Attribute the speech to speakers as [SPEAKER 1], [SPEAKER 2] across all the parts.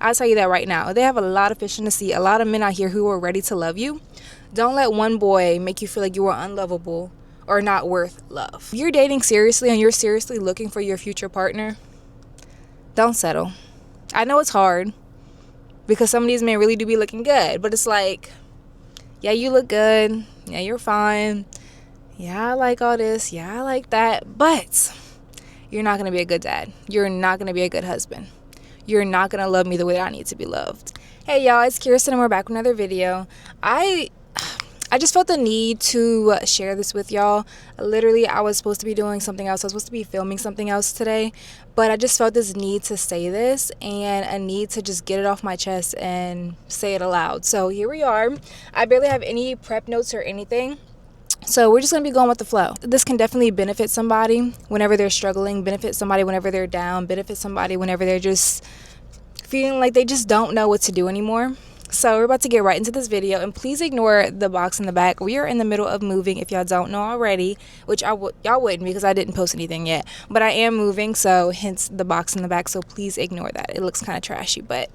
[SPEAKER 1] I'll tell you that right now. They have a lot of fish in the sea, a lot of men out here who are ready to love you. Don't let one boy make you feel like you are unlovable or not worth love. If you're dating seriously and you're seriously looking for your future partner, don't settle. I know it's hard because some of these men really do be looking good, but it's like, yeah, you look good. Yeah, you're fine. Yeah, I like all this. Yeah, I like that. But you're not going to be a good dad. You're not going to be a good husband. You're not going to love me the way that I need to be loved. Hey, y'all, it's Kirsten, and we're back with another video. I just felt the need to share this with y'all. Literally, I was supposed to be doing something else. I was supposed to be filming something else today, but I just felt this need to say this and a need to just get it off my chest and say it aloud. So here we are. I barely have any prep notes or anything. So we're just going to be going with the flow. This can definitely benefit somebody whenever they're struggling, benefit somebody whenever they're down, benefit somebody whenever they're just feeling like they just don't know what to do anymore. So we're about to get right into this video, and please ignore the box in the back. We are in the middle of moving, if y'all don't know already, which y'all wouldn't because I didn't post anything yet, but I am moving, so hence the box in the back. So please ignore that. It looks kind of trashy, but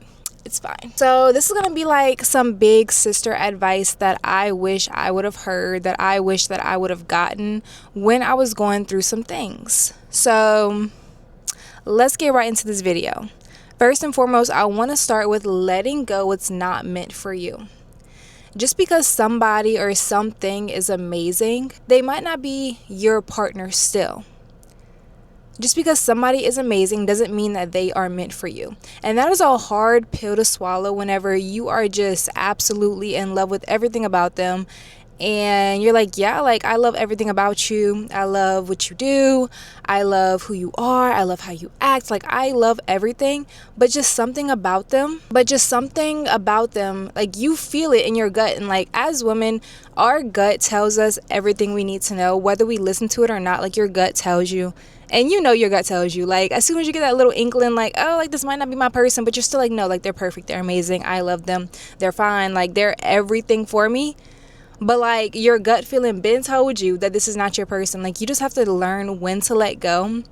[SPEAKER 1] it's fine. So this is gonna be like some big sister advice that I wish I would have heard, that I wish that I would have gotten when I was going through some things. So let's get right into this video. First and foremost, I want to start with letting go what's not meant for you. Just because somebody or something is amazing, they might not be your partner still. Just because somebody is amazing doesn't mean that they are meant for you. And that is a hard pill to swallow whenever you are just absolutely in love with everything about them. And you're like, yeah, like I love everything about you. I love what you do. I love who you are. I love how you act. Like I love everything, but just something about them, like you feel it in your gut. And like as women, our gut tells us everything we need to know, whether we listen to it or not. Like your gut tells you. And you know your gut tells you, like, as soon as you get that little inkling, like, oh, like, this might not be my person, but you're still like, no, like, they're perfect, they're amazing, I love them, they're fine, like, they're everything for me. But, like, your gut feeling been told you that this is not your person. Like, you just have to learn when to let go.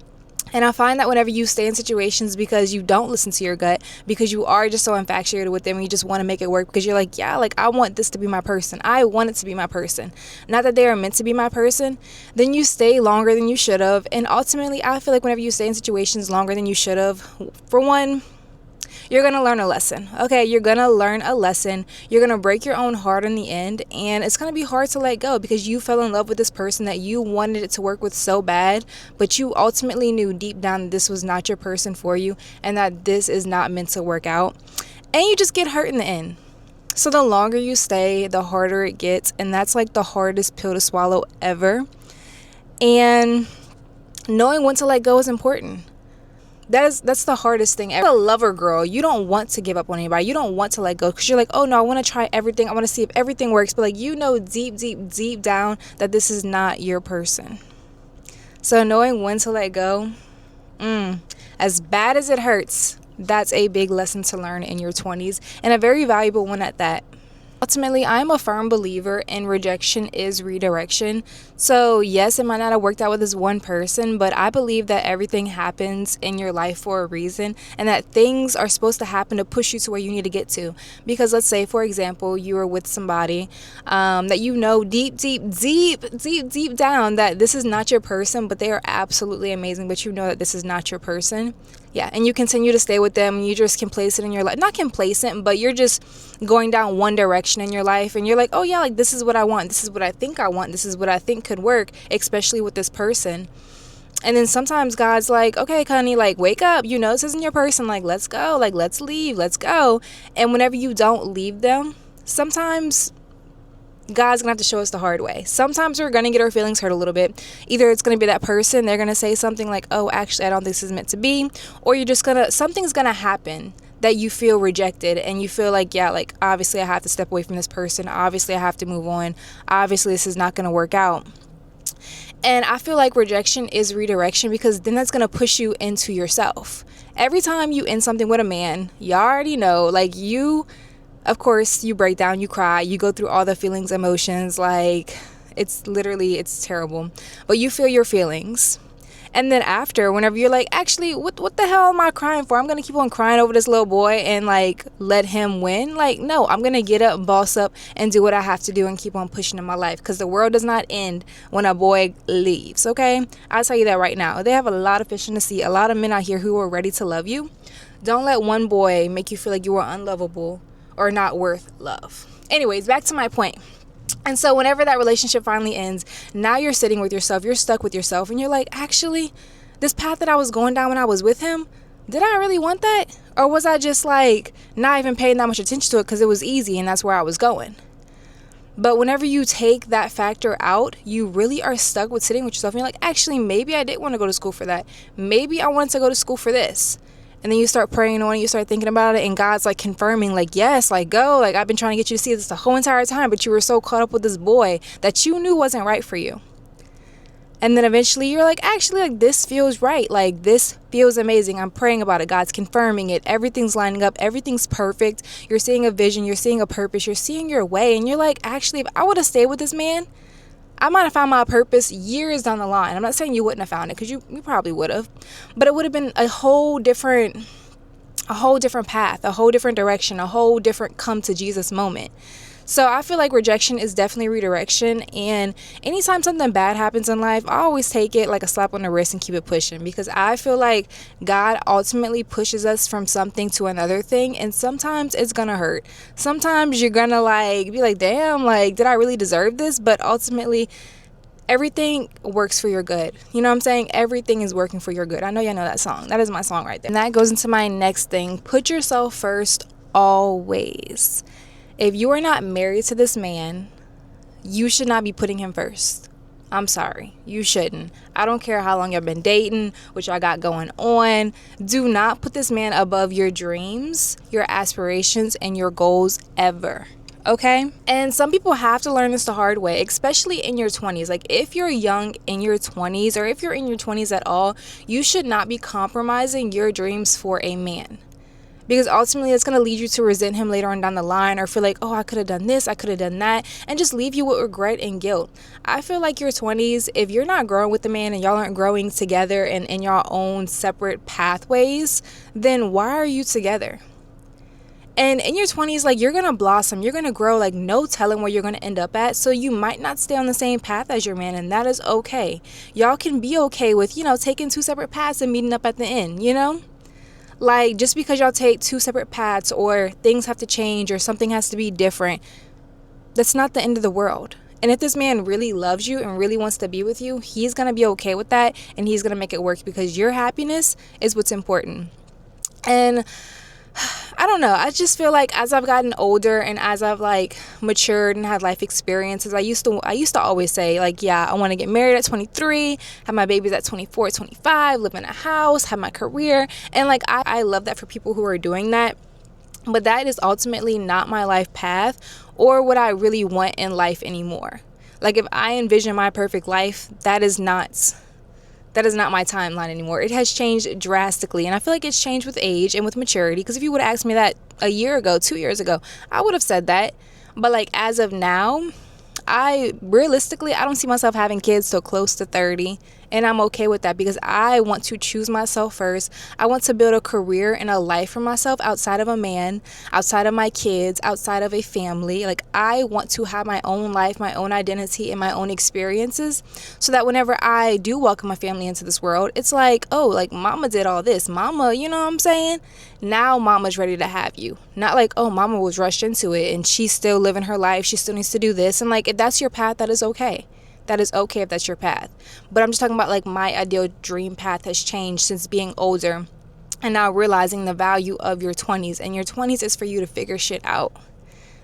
[SPEAKER 1] And I find that whenever you stay in situations because you don't listen to your gut, because you are just so infatuated with them and you just want to make it work because you're like, yeah, like I want this to be my person. I want it to be my person. Not that they are meant to be my person. Then you stay longer than you should have. And ultimately, I feel like whenever you stay in situations longer than you should have, for one, you're going to learn a lesson. Okay, you're going to learn a lesson. You're going to break your own heart in the end. And it's going to be hard to let go because you fell in love with this person that you wanted it to work with so bad. But you ultimately knew deep down that this was not your person for you and that this is not meant to work out. And you just get hurt in the end. So the longer you stay, the harder it gets. And that's like the hardest pill to swallow ever. And knowing when to let go is important. That's the hardest thing ever. As a lover girl, you don't want to give up on anybody. You don't want to let go because you're like, oh no, I want to try everything. I want to see if everything works. But like, you know, deep down that this is not your person. So knowing when to let go, as bad as it hurts, that's a big lesson to learn in your 20s and a very valuable one at that. Ultimately, I'm a firm believer in rejection is redirection. So yes, it might not have worked out with this one person, but I believe that everything happens in your life for a reason and that things are supposed to happen to push you to where you need to get to. Because let's say, for example, you are with somebody that you know deep down that this is not your person, but they are absolutely amazing, but you know that this is not your person. Yeah, and you continue to stay with them and you just complacent in your life. Not complacent, but you're just going down one direction in your life and you're like, oh yeah, like this is what I want. This is what I think I want. This is what I think could work, especially with this person. And then sometimes God's like, okay, honey, like wake up. You know, this isn't your person. Like, let's go. Like, let's leave. Let's go. And whenever you don't leave them, sometimes God's gonna have to show us the hard way. Sometimes we're gonna get our feelings hurt a little bit. Either it's gonna be that person, they're gonna say something like, oh, actually, I don't think this is meant to be. Or you're just something's gonna happen that you feel rejected and you feel like, yeah, like obviously I have to step away from this person. Obviously I have to move on. Obviously this is not gonna work out. And I feel like rejection is redirection because then that's gonna push you into yourself. Every time you end something with a man, you already know, like of course, you break down, you cry, you go through all the feelings, emotions, like it's terrible. But you feel your feelings. And then after, whenever you're like, actually, what the hell am I crying for? I'm going to keep on crying over this little boy and like let him win. Like, no, I'm going to get up, boss up, and do what I have to do and keep on pushing in my life, because the world does not end when a boy leaves, okay? I'll tell you that right now. They have a lot of fish in the sea, a lot of men out here who are ready to love you. Don't let one boy make you feel like you are unlovable or not worth love. Anyways, back to my point. And so whenever that relationship finally ends, now you're sitting with yourself, you're stuck with yourself, and you're like, actually, this path that I was going down when I was with him, did I really want that? Or was I just like not even paying that much attention to it because it was easy and that's where I was going? But whenever you take that factor out, you really are stuck with sitting with yourself. And you're like, actually, maybe I didn't want to go to school for that. Maybe I wanted to go to school for this. And then you start praying on it, you start thinking about it, and God's like confirming, like, yes, like, go. Like, I've been trying to get you to see this the whole entire time, but you were so caught up with this boy that you knew wasn't right for you. And then eventually you're like, actually, like, this feels right. Like, this feels amazing. I'm praying about it. God's confirming it. Everything's lining up. Everything's perfect. You're seeing a vision. You're seeing a purpose. You're seeing your way. And you're like, actually, if I would have stayed with this man, I might have found my purpose years down the line. I'm not saying you wouldn't have found it, because you probably would have. But it would have been a whole different path, a whole different direction, a whole different come to Jesus moment. So I feel like rejection is definitely redirection. And anytime something bad happens in life, I always take it like a slap on the wrist and keep it pushing, because I feel like God ultimately pushes us from something to another thing. And sometimes it's going to hurt. Sometimes you're going to like be like, damn, like, did I really deserve this? But ultimately, everything works for your good. You know what I'm saying? Everything is working for your good. I know y'all know that song. That is my song right there. And that goes into my next thing. Put yourself first always. If you are not married to this man, you should not be putting him first. I'm sorry. You shouldn't. I don't care how long you've been dating, what y'all got going on. Do not put this man above your dreams, your aspirations, and your goals ever. Okay? And some people have to learn this the hard way, especially in your 20s. Like, if you're young in your 20s, or if you're in your 20s at all, you should not be compromising your dreams for a man. Because ultimately, it's going to lead you to resent him later on down the line, or feel like, oh, I could have done this, I could have done that, and just leave you with regret and guilt. I feel like your 20s, if you're not growing with the man and y'all aren't growing together and in your own separate pathways, then why are you together? And in your 20s, like, you're going to blossom, you're going to grow, like, no telling where you're going to end up at. So you might not stay on the same path as your man, and that is okay. Y'all can be okay with, taking two separate paths and meeting up at the end, Like, just because y'all take two separate paths, or things have to change, or something has to be different, that's not the end of the world. And if this man really loves you and really wants to be with you, he's going to be okay with that, and he's going to make it work, because your happiness is what's important. And I don't know. I just feel like as I've gotten older and as I've like matured and had life experiences, I used to always say, like, yeah, I want to get married at 23, have my babies at 24, 25, live in a house, have my career. And like, I love that for people who are doing that. But that is ultimately not my life path or what I really want in life anymore. Like, if I envision my perfect life, that is not my timeline anymore. It has changed drastically. And I feel like it's changed with age and with maturity. Because if you would have asked me that a year ago, 2 years ago, I would have said that. But like, as of now, I don't see myself having kids till close to 30. And I'm okay with that, because I want to choose myself first. I want to build a career and a life for myself outside of a man, outside of my kids, outside of a family. Like, I want to have my own life, my own identity, and my own experiences, so that whenever I do welcome my family into this world, it's like, oh, like, mama did all this. Mama, you know what I'm saying? Now mama's ready to have you. Not like, oh, mama was rushed into it and she's still living her life. She still needs to do this. And like, if that's your path, that is okay. That is okay if that's your path. But I'm just talking about, like, my ideal dream path has changed since being older and now realizing the value of your 20s. And your 20s is for you to figure shit out.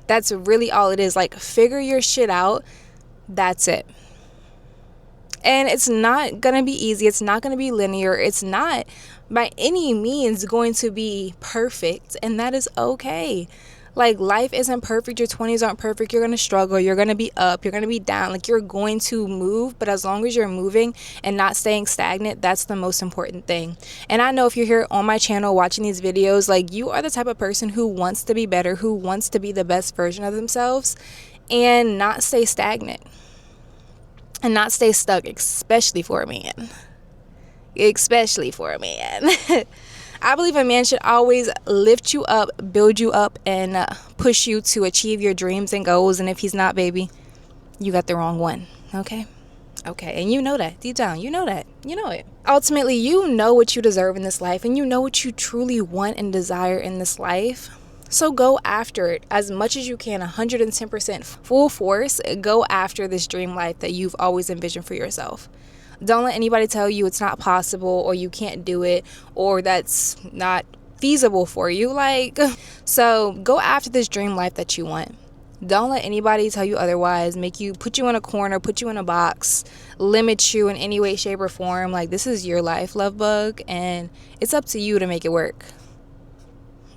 [SPEAKER 1] That's really all it is. Like, figure your shit out. That's it. And it's not going to be easy. It's not going to be linear. It's not by any means going to be perfect. And that is okay. Like, life isn't perfect. Your 20s aren't perfect. You're going to struggle. You're going to be up. You're going to be down. Like, you're going to move. But as long as you're moving and not staying stagnant, that's the most important thing. And I know if you're here on my channel watching these videos, like, you are the type of person who wants to be better, who wants to be the best version of themselves and not stay stagnant and not stay stuck, especially for a man. especially for a man. I believe a man should always lift you up, build you up, and push you to achieve your dreams and goals. And if he's not, baby, you got the wrong one. Okay? Okay, and you know that. Deep down, you know that. You know it. Ultimately, you know what you deserve in this life, and you know what you truly want and desire in this life. So go after it as much as you can, 110% full force. Go after this dream life that you've always envisioned for yourself. Don't let anybody tell you it's not possible or you can't do it or that's not feasible for you. So go after this dream life that you want. Don't let anybody tell you otherwise, put you in a corner, put you in a box, limit you in any way, shape, or form. This is your life, love bug, and it's up to you to make it work.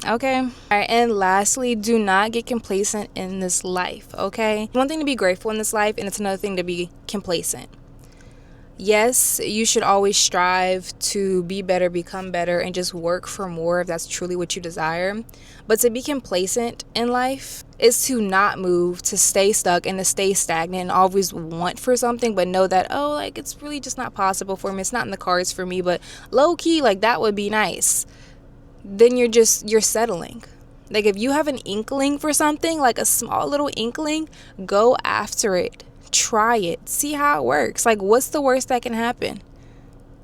[SPEAKER 1] Okay? All right, and lastly, do not get complacent in this life, okay? One thing to be grateful in this life, and it's another thing to be complacent. Yes, you should always strive to be better, become better, and just work for more if that's truly what you desire. But to be complacent in life is to not move, to stay stuck, and to stay stagnant and always want for something, but know that, it's really just not possible for me. It's not in the cards for me, but low key, that would be nice. Then you're settling. If you have an inkling for something, a small little inkling, go after it. Try it. See how it works. What's the worst that can happen?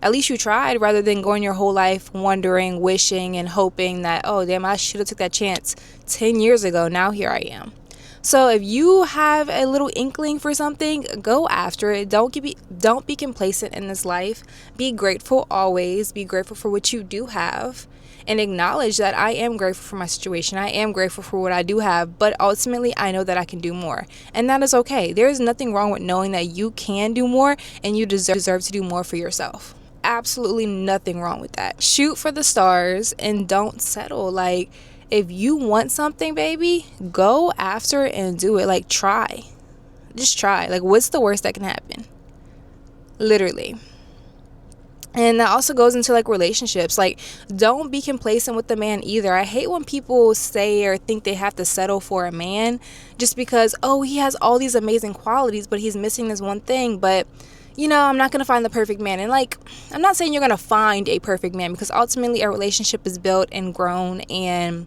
[SPEAKER 1] At least you tried, rather than going your whole life wondering, wishing, and hoping that, oh, damn, I should have took that chance 10 years ago. Now here I am. So if you have a little inkling for something, go after it. Don't be complacent in this life. Be grateful always. Be grateful for what you do have. And acknowledge that I am grateful for my situation. I am grateful for what I do have, but ultimately I know that I can do more. And that is okay. There is nothing wrong with knowing that you can do more and you deserve to do more for yourself. Absolutely nothing wrong with that. Shoot for the stars and don't settle. If you want something, baby, go after it and do it. Try. Just try. What's the worst that can happen? Literally. And that also goes into relationships. Don't be complacent with the man either. I hate when people say or think they have to settle for a man just because, he has all these amazing qualities, but he's missing this one thing. But, I'm not going to find the perfect man. And I'm not saying you're going to find a perfect man, because ultimately a relationship is built and grown, and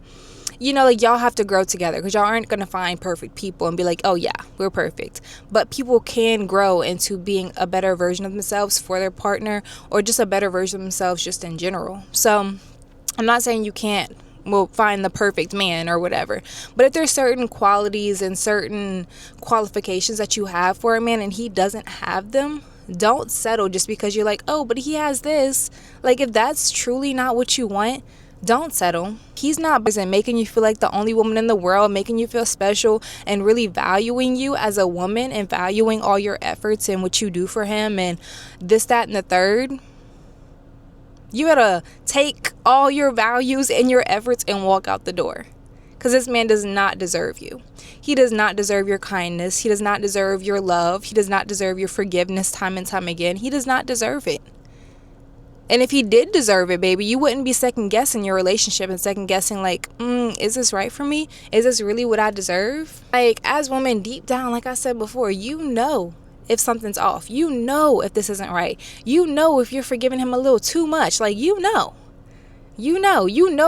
[SPEAKER 1] y'all have to grow together, because y'all aren't going to find perfect people and be like, oh yeah, we're perfect. But people can grow into being a better version of themselves for their partner, or just a better version of themselves just in general. So I'm not saying you can't find the perfect man or whatever, but if there's certain qualities and certain qualifications that you have for a man and he doesn't have them, don't settle just because you're like, oh, but he has this. If that's truly not what you want, don't settle. He's not making you feel like the only woman in the world, making you feel special, and really valuing you as a woman and valuing all your efforts and what you do for him and this, that, and the third. You gotta take all your values and your efforts and walk out the door, because this man does not deserve you. He does not deserve your kindness. He does not deserve your love. He does not deserve your forgiveness time and time again. He does not deserve it. And if he did deserve it, baby, you wouldn't be second guessing your relationship and second guessing is this right for me? Is this really what I deserve? As women, deep down, like I said before, you know if something's off. You know if this isn't right. You know if you're forgiving him a little too much. You know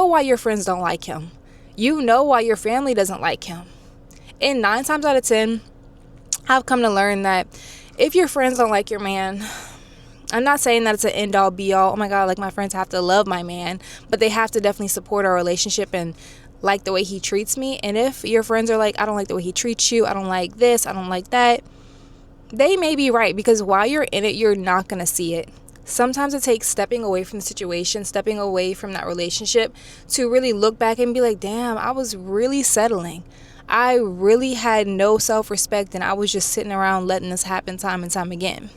[SPEAKER 1] why your friends don't like him. You know why your family doesn't like him. And 9 times out of 10, I've come to learn that if your friends don't like your man, I'm not saying that it's an end all be all. Oh my God, my friends have to love my man, but they have to definitely support our relationship and like the way he treats me. And if your friends are I don't like the way he treats you, I don't like this, I don't like that, they may be right, because while you're in it, you're not going to see it. Sometimes it takes stepping away from the situation, stepping away from that relationship to really look back and be like, damn, I was really settling. I really had no self-respect, and I was just sitting around letting this happen time and time again.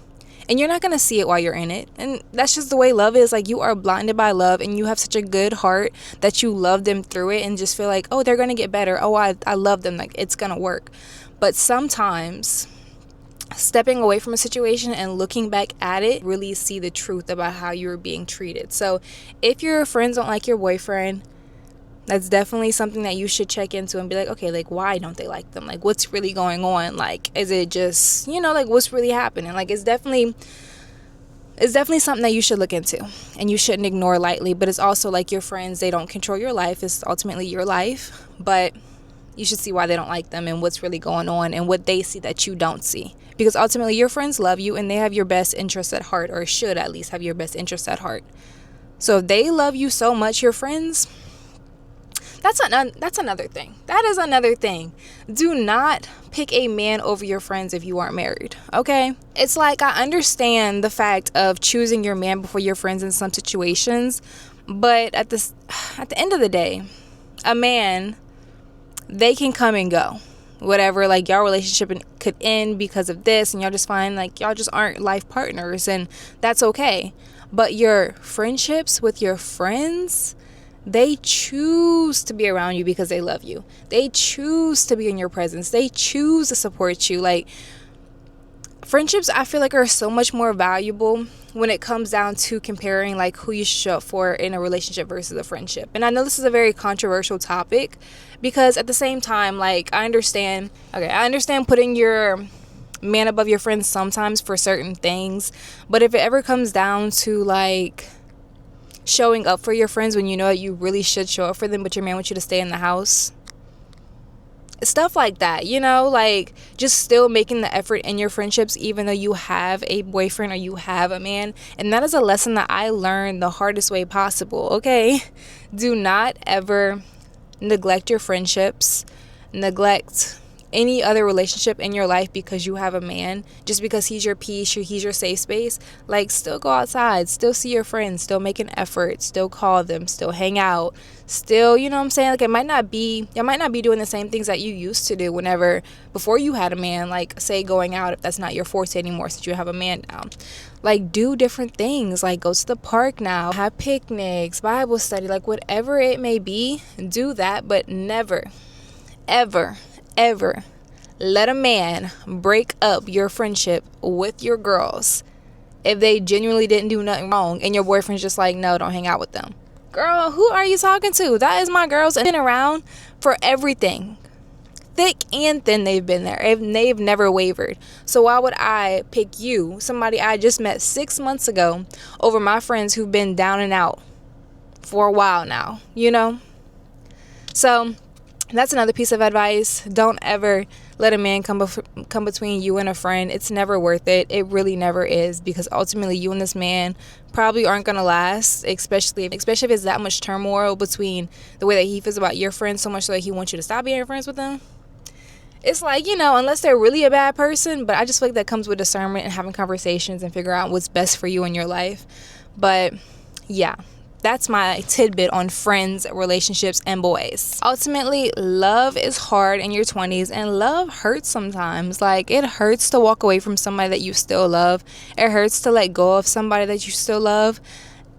[SPEAKER 1] And you're not going to see it while you're in it. And that's just the way love is. You are blinded by love, and you have such a good heart that you love them through it and just feel like, oh, they're going to get better. Oh, I love them. It's going to work. But sometimes stepping away from a situation and looking back at it, really see the truth about how you were being treated. So if your friends don't like your boyfriend, that's definitely something that you should check into and be like, okay, why don't they like them? What's really going on? Is it just, what's really happening? It's definitely it's definitely something that you should look into and you shouldn't ignore lightly. But it's also like your friends, they don't control your life. It's ultimately your life. But you should see why they don't like them and what's really going on and what they see that you don't see. Because ultimately your friends love you and they have your best interests at heart, or should at least have your best interests at heart. So if they love you so much, your friends, that's another thing. That is another thing. Do not pick a man over your friends if you aren't married, okay? It's like, I understand the fact of choosing your man before your friends in some situations, but at the end of the day, a man, they can come and go. Whatever, like, y'all relationship could end because of this, and y'all just find like y'all just aren't life partners, and that's okay. But your friendships with your friends, they choose to be around you because they love you. They choose to be in your presence. They choose to support you. Like, friendships, I feel like, are so much more valuable when it comes down to comparing like who you show up for in a relationship versus a friendship. And I know this is a very controversial topic because at the same time, like, I understand putting your man above your friends sometimes for certain things, but if it ever comes down to like showing up for your friends when you know that you really should show up for them, but your man wants you to stay in the house, stuff like that, you know, like just still making the effort in your friendships even though you have a boyfriend or you have a man. And that is a lesson that I learned the hardest way possible, okay? Do not ever neglect your friendships, neglect any other relationship in your life because you have a man, just because he's your peace or he's your safe space. Like, still go outside, still see your friends, still make an effort, still call them, still hang out, still, you know what I'm saying? Like, y'all might not be doing the same things that you used to do before you had a man, like, say, going out, if that's not your forte anymore since you have a man now. Like, do different things, like go to the park now, have picnics, Bible study, like whatever it may be, do that. But never, ever let a man break up your friendship with your girls if they genuinely didn't do nothing wrong and your boyfriend's just like, no, don't hang out with them. Girl, who are you talking to? That is my girls, and been around for everything. Thick and thin, they've been there, and they've never wavered. So why would I pick you, somebody I just met 6 months ago, over my friends who've been down and out for a while now, you know? So that's another piece of advice. Don't ever let a man come between you and a friend. It's never worth it. It really never is, because ultimately you and this man probably aren't going to last, especially if it's that much turmoil between the way that he feels about your friends, so much so that he wants you to stop being friends with them. It's like, you know, unless they're really a bad person, but I just feel like that comes with discernment and having conversations and figure out what's best for you in your life. But yeah, that's my tidbit on friends, relationships, and boys. Ultimately, love is hard in your 20s, and love hurts sometimes. Like, it hurts to walk away from somebody that you still love. It hurts to let go of somebody that you still love.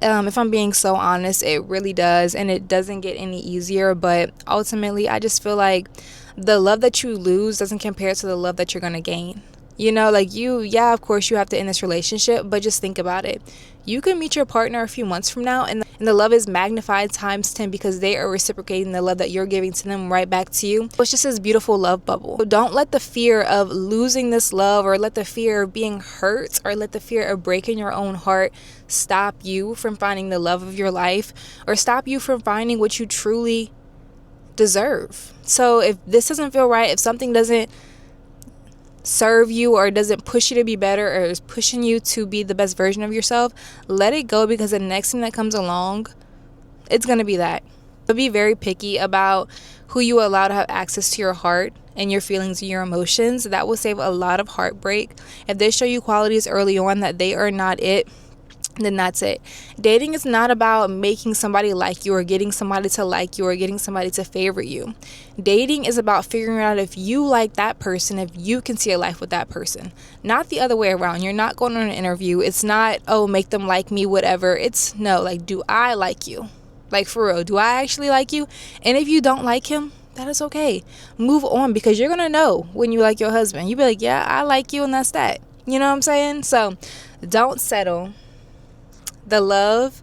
[SPEAKER 1] If I'm being so honest, it really does, and it doesn't get any easier. But ultimately, I just feel like the love that you lose doesn't compare to the love that you're going to gain. You know, like of course you have to end this relationship, but just think about it. You can meet your partner a few months from now, and the love is magnified times 10 because they are reciprocating the love that you're giving to them right back to you. It's just this beautiful love bubble. So don't let the fear of losing this love, or let the fear of being hurt, or let the fear of breaking your own heart stop you from finding the love of your life, or stop you from finding what you truly deserve. So if this doesn't feel right, if something doesn't serve you or doesn't push you to be better, or is pushing you to be the best version of yourself, let it go, because the next thing that comes along, it's going to be that. But be very picky about who you allow to have access to your heart and your feelings and your emotions. That will save a lot of heartbreak. If they show you qualities early on that they are not it, then that's it. Dating is not about making somebody like you, or getting somebody to like you, or getting somebody to favor you. Dating is about figuring out if you like that person, if you can see a life with that person. Not the other way around. You're not going on an interview. It's not, oh, make them like me, whatever. It's no, like, do I like you? Like, for real, do I actually like you? And if you don't like him, that is okay. Move on, because you're going to know when you like your husband. You be like, yeah, I like you, and that's that. You know what I'm saying? So don't settle. The love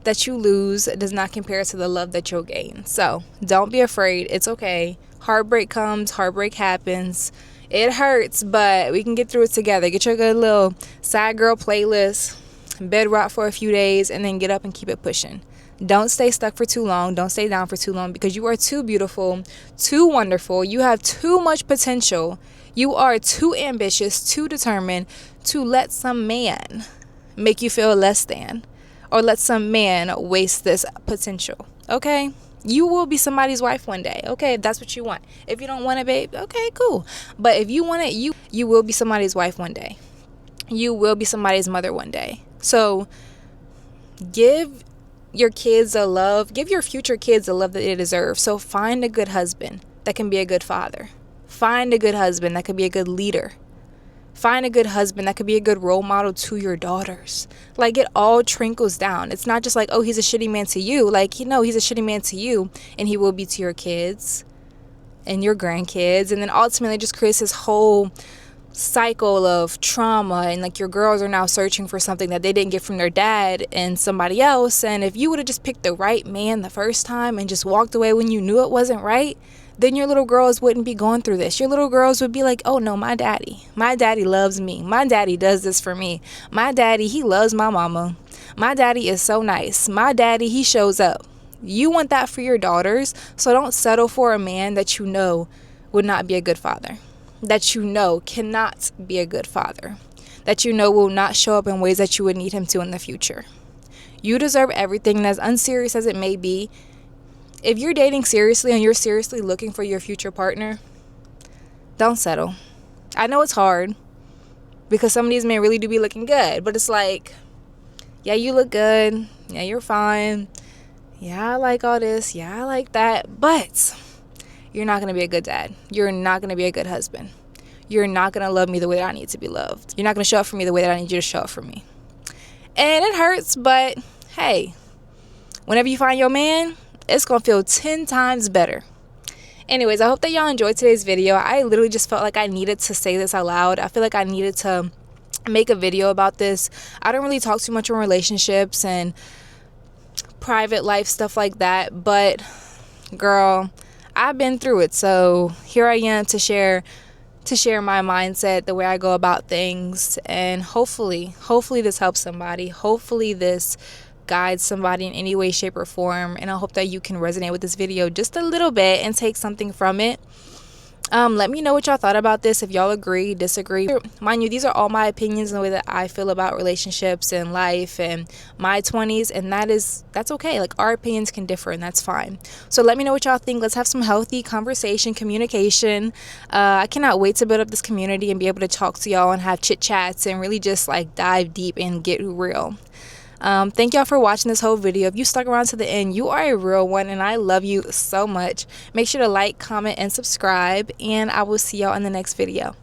[SPEAKER 1] that you lose does not compare to the love that you'll gain. So don't be afraid. It's okay. Heartbreak comes, heartbreak happens. It hurts, but we can get through it together. Get your good little side girl playlist. bed rot for a few days, and then get up and keep it pushing. Don't stay stuck for too long. Don't stay down for too long, because you are too beautiful, too wonderful. You have too much potential. You are too ambitious, too determined to let some man make you feel less than, or let some man waste this potential. Okay? You will be somebody's wife one day. Okay, if that's what you want. If you don't want it, babe, okay, cool. But if you want it, you will be somebody's wife one day. You will be somebody's mother one day. So give your kids a love. Give your future kids the love that they deserve. So find a good husband that can be a good father. Find a good husband that can be a good leader. Find a good husband that could be a good role model to your daughters. Like, it all trickles down. It's not just like, oh, he's a shitty man to you. Like, you know, he's a shitty man to you, and he will be to your kids and your grandkids. And then ultimately it just creates this whole cycle of trauma, and like your girls are now searching for something that they didn't get from their dad and somebody else. And if you would have just picked the right man the first time and just walked away when you knew it wasn't right, then your little girls wouldn't be going through this. Your little girls would be like, oh no, my daddy loves me. My daddy does this for me. My daddy, he loves my mama. My daddy is so nice. My daddy, he shows up. You want that for your daughters, so don't settle for a man that you know would not be a good father, that you know cannot be a good father, that you know will not show up in ways that you would need him to in the future. You deserve everything, and as unserious as it may be, if you're dating seriously and you're seriously looking for your future partner, don't settle. I know it's hard because some of these men really do be looking good, but it's like, yeah, you look good. Yeah, you're fine. Yeah, I like all this. Yeah, I like that. But you're not going to be a good dad. You're not going to be a good husband. You're not going to love me the way that I need to be loved. You're not going to show up for me the way that I need you to show up for me. And it hurts, but hey, whenever you find your man, it's going to feel 10 times better. Anyways, I hope that y'all enjoyed today's video. I literally just felt like I needed to say this out loud. I feel like I needed to make a video about this. I don't really talk too much on relationships and private life stuff like that, but girl, I've been through it. So here I am to share my mindset, the way I go about things, and hopefully this helps somebody. Hopefully this guides somebody in any way, shape, or form, and I hope that you can resonate with this video just a little bit and take something from it. Let me know what y'all thought about this, if y'all agree, disagree. Mind you, these are all my opinions and the way that I feel about relationships and life and my 20s, and that's okay. Like, our opinions can differ, and that's fine. So let me know what y'all think. Let's have some healthy conversation, communication. I cannot wait to build up this community and be able to talk to y'all and have chit chats and really just like dive deep and get real. Thank y'all for watching this whole video. If you stuck around to the end, you are a real one, and I love you so much. Make sure to like, comment, and subscribe, and I will see y'all in the next video.